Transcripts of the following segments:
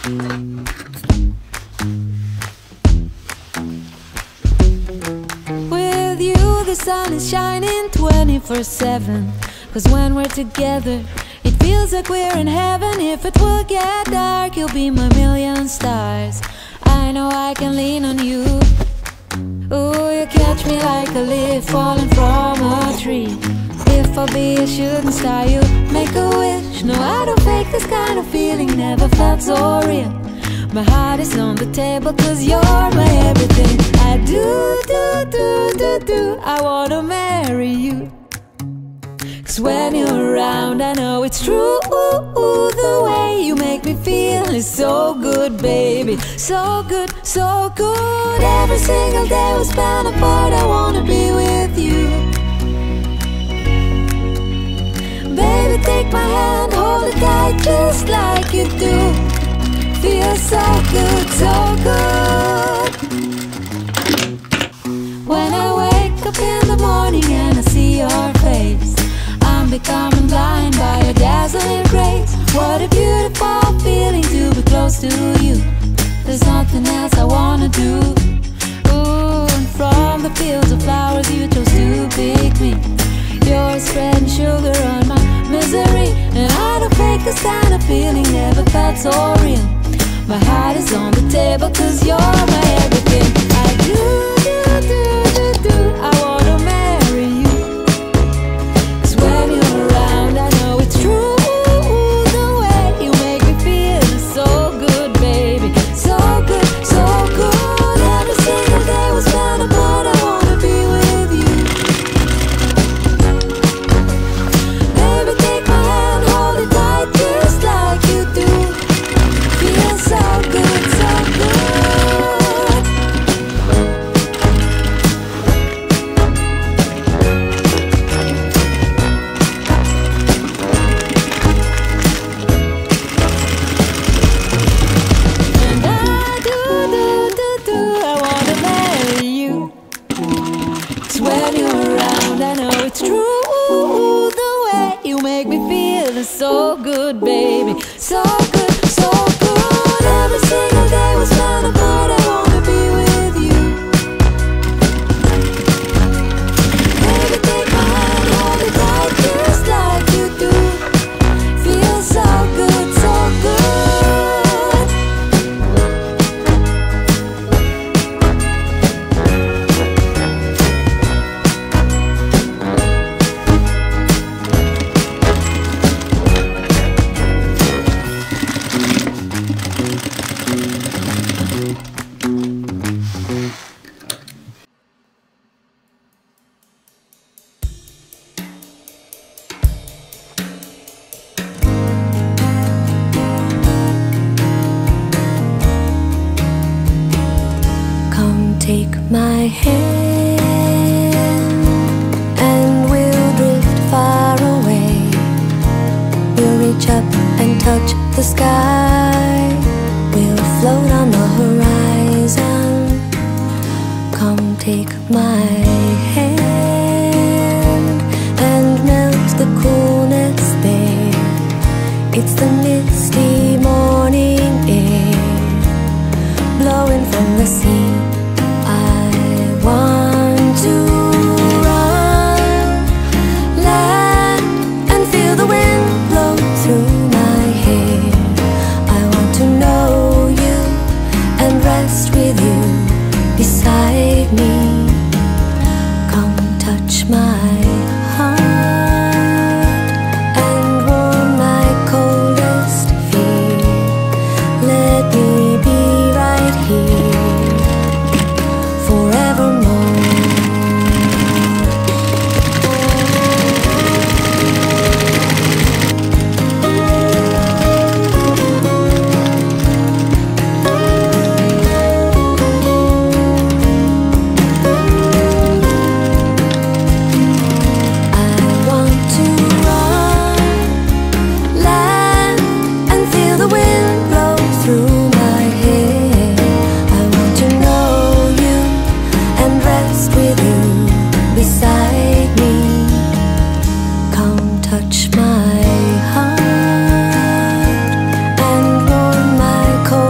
With you the sun is shining 24/7. 'Cause when we're together it feels like we're in heaven. If it will get dark, you'll be my million stars. I know I can lean on you. Oh, you catch me like a leaf falling from a tree. If I'll be a shooting star, you make a wish. No, I don't fake this kind of feeling, never felt so real. My heart is on the table 'cause you're my everything. I do, I wanna marry you. 'Cause when you're around, I know it's true. The way you make me feel is so good, baby. So good, so good. Every single day we spend apart, I wanna be with you. Baby, take my hand, hold it tight just like you do. Feels so good, so good. When I wake up in the morning and I see your face, I'm becoming blind by your dazzling grace. What a beautiful feeling to be close to you. There's nothing else I wanna do. Ooh, and from the fields of flowers you chose to pick me. You're spreading sugar on my misery. And I don't fake this kind of feeling, never felt so real. My heart is on the table 'cause you're my everything. I do, I wanna marry you. 'Cause when you're around, I know it's true. The way you make me feel is so good, baby. So good, so good. Every single day we spend apart, I wanna be with you. Baby, take my hand, hold it tight just like you do. Feels so good, so good. And I do, I wanna marry you. 'Cause when you're around, I know it's true. The way you make me feel is so good, baby. So good, so good. Every single day we spend apart, I wanna be with you. Baby, take my hand, hold it tight just like you do. Feels so good, so good. Come take my hand and we'll drift far away. We'll reach up and touch the sky. We'll float on the horizon. Come take my hand and melt the coolness there. It's the misty morning air blowing from the sea. I want to run, land, and feel the wind blow through my hair. I want to know you and rest with you beside me. Come touch my heart and warm my coldest fear. Let me be right here forevermore. Touch my heart and warm my cold.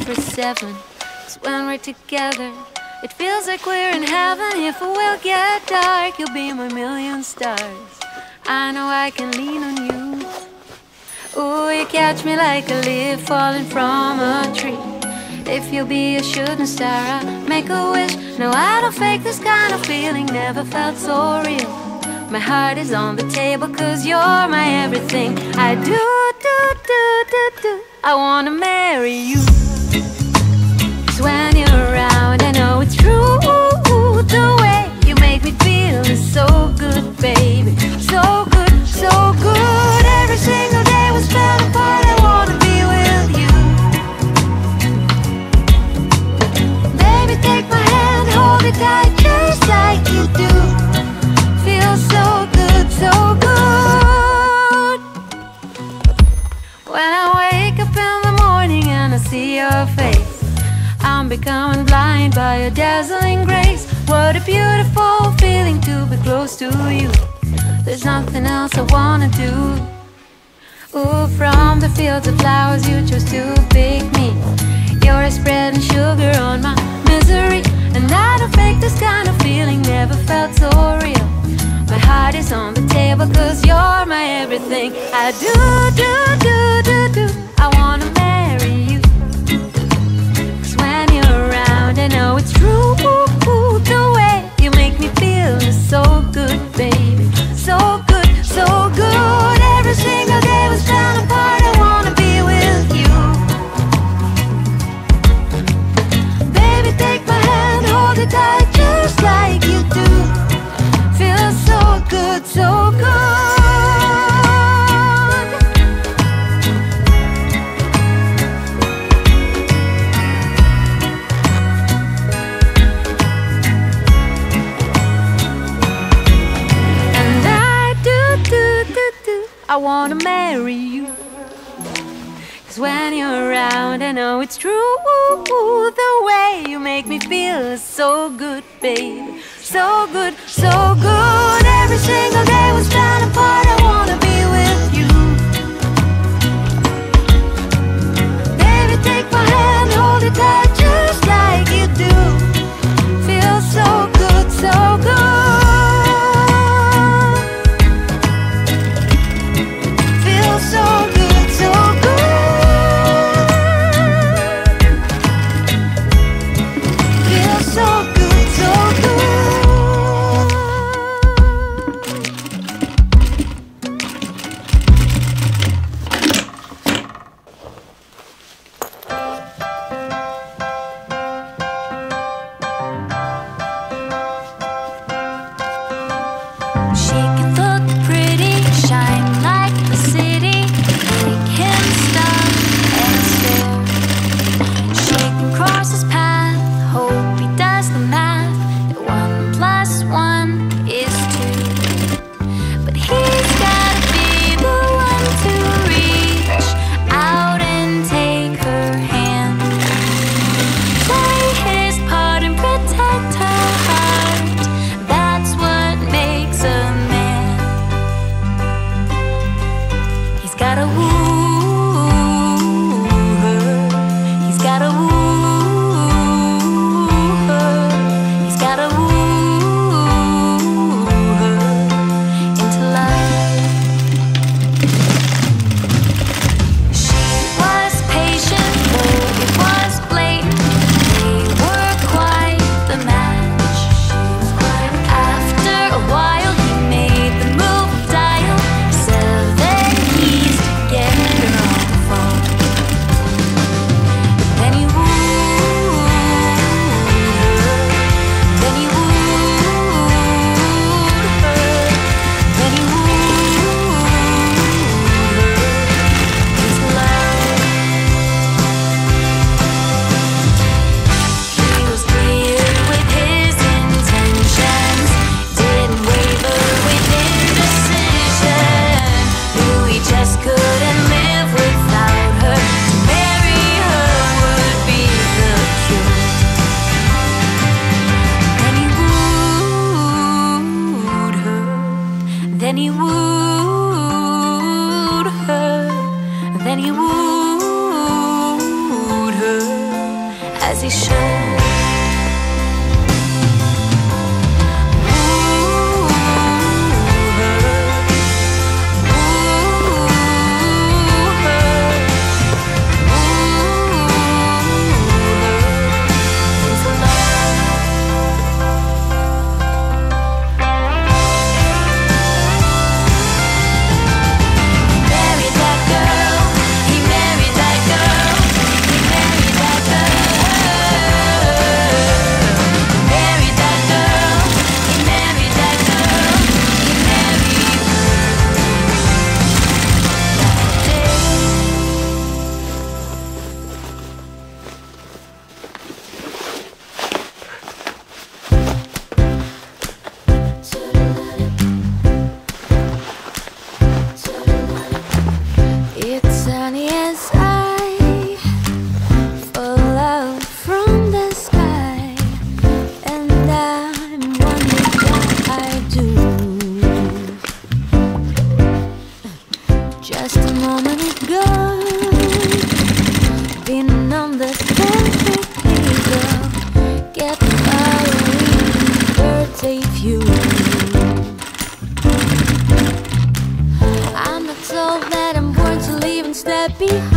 24/7. 'Cause when we're together, it feels like we're in heaven. If it will get dark, you'll be my million stars. I know I can lean on you. Ooh, you catch me like a leaf falling from a tree. If you'll be a shooting star, I'll make a wish. No, I don't fake this kind of feeling, never felt so real. My heart is on the table 'cause you're my everything. I do, I wanna marry you. 'Cause when you're around, I know it's true. The way you make me feel is so good, baby. So good, so good. Every single day was fell apart. I wanna be with you. Baby, take my hand, hold it tight just like you do. Feels so good, so good. When I wake up in the morning and I see your face, I'm becoming blind by your dazzling grace. What a beautiful feeling to be close to you. There's nothing else I wanna do. Ooh, from the fields of flowers you chose to pick me. You're spreading sugar on my misery. And I don't fake this kind of feeling, never felt so real. My heart is on the table 'cause you're my everything. I do, I wanna marry you. 'Cause when you're around, I know it's true. The way you make me feel is so good, baby. So good, so good. Every single day was falling apart. I wanna be with you. Baby, take my hand, hold it tight just like you do. Feels so good, so good. I wanna marry you. 'Cause when you're around, I know it's true. The way you make me feel is so good, baby. So good, so good. Every single day was falling apart. I wanna be with you. Baby, take my hand, hold it tight just like you do. Feels so good, so good. So good, so good. Feels so good, so good. save you. I'm not told that I'm born to leave and step behind.